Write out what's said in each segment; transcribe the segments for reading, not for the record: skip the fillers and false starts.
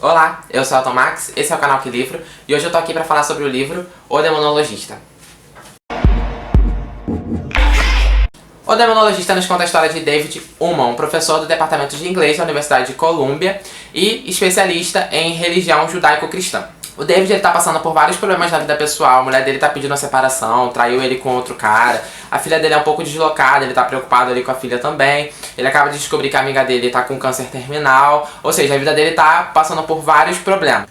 Olá, eu sou o Elton Max, esse é o canal Que Livro, e hoje eu tô aqui pra falar sobre o livro O Demonologista. O Demonologista nos conta a história de David Ullman, um professor do departamento de inglês da Universidade de Columbia e especialista em religião judaico-cristã. O David ele tá passando por vários problemas na vida pessoal, a mulher dele tá pedindo uma separação, traiu ele com outro cara, a filha dele é um pouco deslocada, ele tá preocupado ali com a filha também, ele acaba de descobrir que a amiga dele tá com câncer terminal, ou seja, a vida dele tá passando por vários problemas.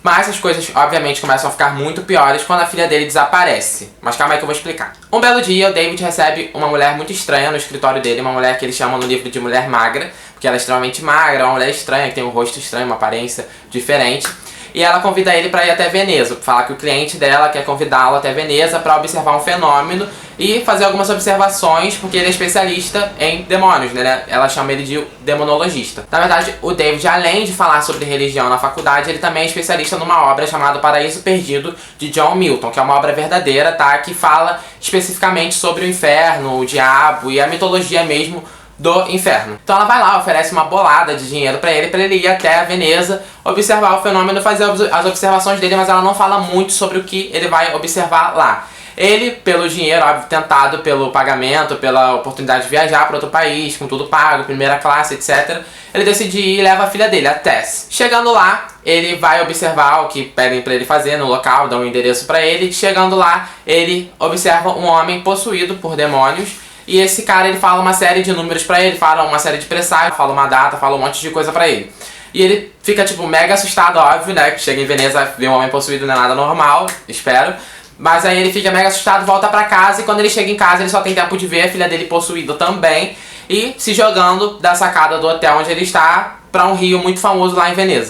Mas as coisas, obviamente, começam a ficar muito piores quando a filha dele desaparece. Mas calma aí que eu vou explicar. Um belo dia, o David recebe uma mulher muito estranha no escritório dele, uma mulher que ele chama no livro de mulher magra, porque ela é extremamente magra, uma mulher estranha, que tem um rosto estranho, uma aparência diferente. E ela convida ele para ir até Veneza, falar que o cliente dela quer convidá-lo até Veneza para observar um fenômeno e fazer algumas observações, porque ele é especialista em demônios, né? Ela chama ele de demonologista. Na verdade, o David, além de falar sobre religião na faculdade, ele também é especialista numa obra chamada Paraíso Perdido, de John Milton, que é uma obra verdadeira, tá? Que fala especificamente sobre o inferno, o diabo e a mitologia mesmo do inferno. Então ela vai lá, oferece uma bolada de dinheiro pra ele ir até a Veneza, observar o fenômeno, fazer as observações dele, mas ela não fala muito sobre o que ele vai observar lá. Ele, pelo dinheiro, óbvio, tentado pelo pagamento, pela oportunidade de viajar para outro país, com tudo pago, primeira classe, etc., ele decide ir e leva a filha dele, a Tess. Chegando lá, ele vai observar o que pedem pra ele fazer no local, dão um endereço pra ele. Chegando lá, ele observa um homem possuído por demônios. E esse cara, ele fala uma série de números pra ele, fala uma série de presságios, fala uma data, fala um monte de coisa pra ele. E ele fica, tipo, mega assustado, óbvio, né? Que chega em Veneza, vê um homem possuído, não é nada normal, espero. Mas aí ele fica mega assustado, volta pra casa, e quando ele chega em casa, ele só tem tempo de ver a filha dele possuída também, e se jogando da sacada do hotel onde ele está pra um rio muito famoso lá em Veneza.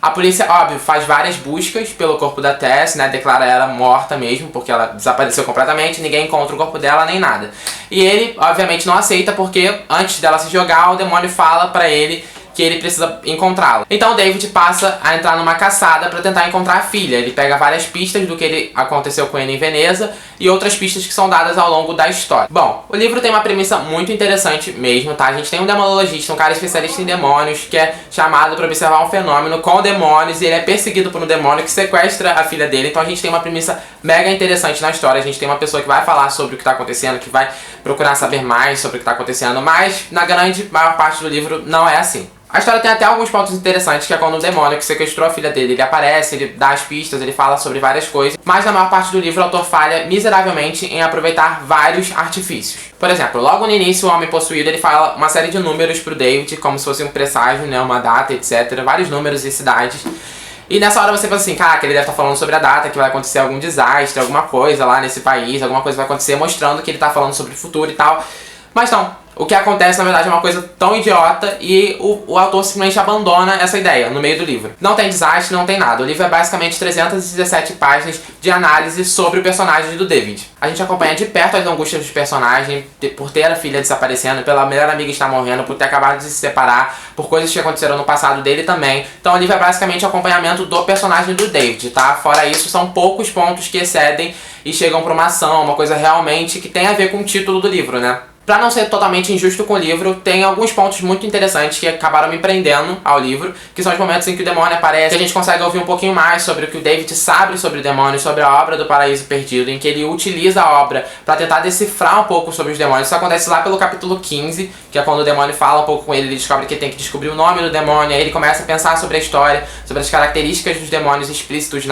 A polícia, óbvio, faz várias buscas pelo corpo da Tess, né, declara ela morta mesmo, porque ela desapareceu completamente, ninguém encontra o corpo dela nem nada. E ele, obviamente, não aceita porque, antes dela se jogar, o demônio fala pra ele que ele precisa encontrá-la. Então o David passa a entrar numa caçada pra tentar encontrar a filha. Ele pega várias pistas do que aconteceu com ele em Veneza e outras pistas que são dadas ao longo da história. Bom, o livro tem uma premissa muito interessante mesmo, tá? A gente tem um demonologista, um cara especialista em demônios, que é chamado pra observar um fenômeno com demônios, e ele é perseguido por um demônio que sequestra a filha dele. Então a gente tem uma premissa mega interessante na história. A gente tem uma pessoa que vai falar sobre o que tá acontecendo, que vai procurar saber mais sobre o que tá acontecendo, mas na grande maior parte do livro não é assim. A história tem até alguns pontos interessantes, que é quando o demônio que sequestrou a filha dele, ele aparece, ele dá as pistas, ele fala sobre várias coisas, mas na maior parte do livro o autor falha miseravelmente em aproveitar vários artifícios. Por exemplo, logo no início o homem possuído ele fala uma série de números pro David, como se fosse um presságio, né, uma data, etc, vários números e cidades. E nessa hora você pensa assim, caraca, ele deve estar falando sobre a data, que vai acontecer algum desastre, alguma coisa lá nesse país, alguma coisa vai acontecer, mostrando que ele tá falando sobre o futuro e tal. Mas não. O que acontece, na verdade, é uma coisa tão idiota e o autor simplesmente abandona essa ideia no meio do livro. Não tem desastre, não tem nada. O livro é basicamente 317 páginas de análise sobre o personagem do David. A gente acompanha de perto as angústias do personagem, por ter a filha desaparecendo, pela melhor amiga estar morrendo, por ter acabado de se separar, por coisas que aconteceram no passado dele também. Então o livro é basicamente o acompanhamento do personagem do David, tá? Fora isso, são poucos pontos que excedem e chegam pra uma ação, uma coisa realmente que tem a ver com o título do livro, né? Pra não ser totalmente injusto com o livro, tem alguns pontos muito interessantes que acabaram me prendendo ao livro, que são os momentos em que o demônio aparece, que a gente consegue ouvir um pouquinho mais sobre o que o David sabe sobre o demônio, sobre a obra do Paraíso Perdido, em que ele utiliza a obra pra tentar decifrar um pouco sobre os demônios. Isso acontece lá pelo capítulo 15, que é quando o demônio fala um pouco com ele, ele descobre que tem que descobrir o nome do demônio, aí ele começa a pensar sobre a história, sobre as características dos demônios explícitos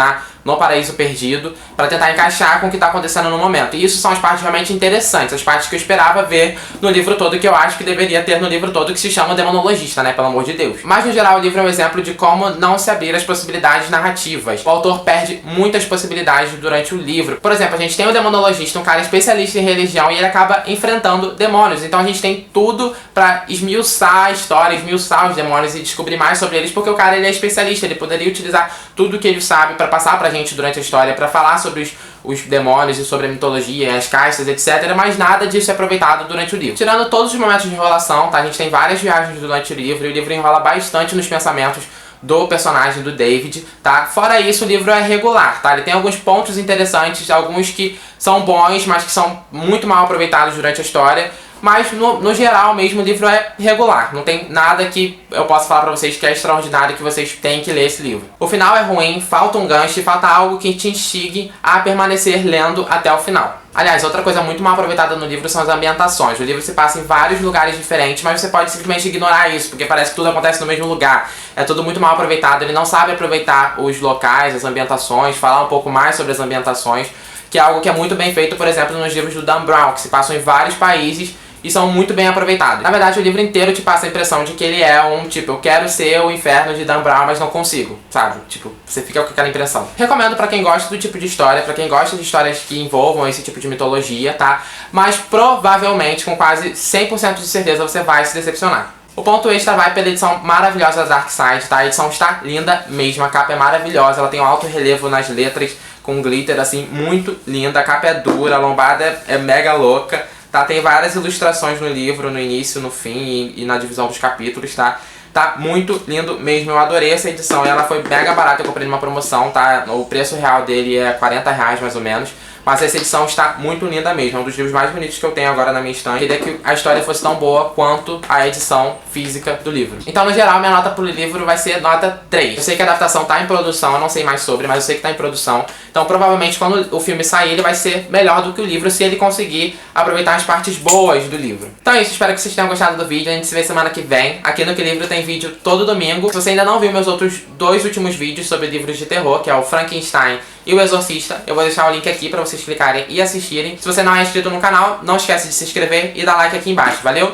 no Paraíso Perdido, pra tentar encaixar com o que tá acontecendo no momento. E isso são as partes realmente interessantes, as partes que eu esperava ver no livro todo, que eu acho que deveria ter no livro todo, que se chama Demonologista, né, pelo amor de Deus. Mas no geral o livro é um exemplo de como não se abrir as possibilidades narrativas. O autor perde muitas possibilidades durante o livro. Por exemplo, a gente tem o Demonologista, um cara especialista em religião, e ele acaba enfrentando demônios. Então a gente tem tudo pra esmiuçar a história, esmiuçar os demônios e descobrir mais sobre eles, porque o cara ele é especialista, ele poderia utilizar tudo que ele sabe pra passar pra gente durante a história, pra falar sobre os demônios e sobre a mitologia, as castas, etc. Mas nada disso é aproveitado durante o livro. Tirando todos os momentos de enrolação, tá? A gente tem várias viagens durante o livro, e o livro enrola bastante nos pensamentos do personagem do David, tá? Fora isso, o livro é regular, tá? Ele tem alguns pontos interessantes, alguns que são bons, mas que são muito mal aproveitados durante a história. mas no geral mesmo o livro é regular. Não tem nada que eu possa falar pra vocês que é extraordinário, que vocês têm que ler esse livro. O final é ruim, falta um gancho, falta algo que te instigue a permanecer lendo até o final. Aliás, outra coisa muito mal aproveitada no livro são as ambientações. O livro se passa em vários lugares diferentes, mas você pode simplesmente ignorar isso, porque parece que tudo acontece no mesmo lugar. É tudo muito mal aproveitado, ele não sabe aproveitar os locais, as ambientações, falar um pouco mais sobre as ambientações, que é algo que é muito bem feito, por exemplo, nos livros do Dan Brown, que se passam em vários países e são muito bem aproveitados. Na verdade, o livro inteiro te passa a impressão de que ele é um, tipo, eu quero ser o inferno de Dan Brown, mas não consigo, sabe? Tipo, você fica com aquela impressão. Recomendo pra quem gosta do tipo de história, pra quem gosta de histórias que envolvam esse tipo de mitologia, tá? Mas provavelmente, com quase 100% de certeza, você vai se decepcionar. O ponto extra vai pela edição maravilhosa da Dark Side, tá? A edição está linda mesmo, a capa é maravilhosa, ela tem um alto relevo nas letras, com glitter, assim, muito linda. A capa é dura, a lombada é mega louca. Tá, tem várias ilustrações no livro, no início, no fim e na divisão dos capítulos, tá? Tá muito lindo mesmo, eu adorei essa edição, ela foi mega barata, eu comprei numa promoção, tá? O preço real dele é R$40 mais ou menos. Mas essa edição está muito linda mesmo, é um dos livros mais bonitos que eu tenho agora na minha estante. Eu queria que a história fosse tão boa quanto a edição física do livro. Então, no geral, minha nota pro livro vai ser nota 3. Eu sei que a adaptação tá em produção, eu não sei mais sobre, mas eu sei que tá em produção. Então, provavelmente, quando o filme sair, ele vai ser melhor do que o livro, se ele conseguir aproveitar as partes boas do livro. Então é isso, espero que vocês tenham gostado do vídeo. A gente se vê semana que vem. Aqui no Que Livro tem vídeo todo domingo. Se você ainda não viu meus outros 2 últimos vídeos sobre livros de terror, que é o Frankenstein e o Exorcista, eu vou deixar o link aqui pra vocês clicarem e assistirem. Se você não é inscrito no canal, não esquece de se inscrever e dar like aqui embaixo. Valeu?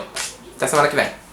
Até semana que vem.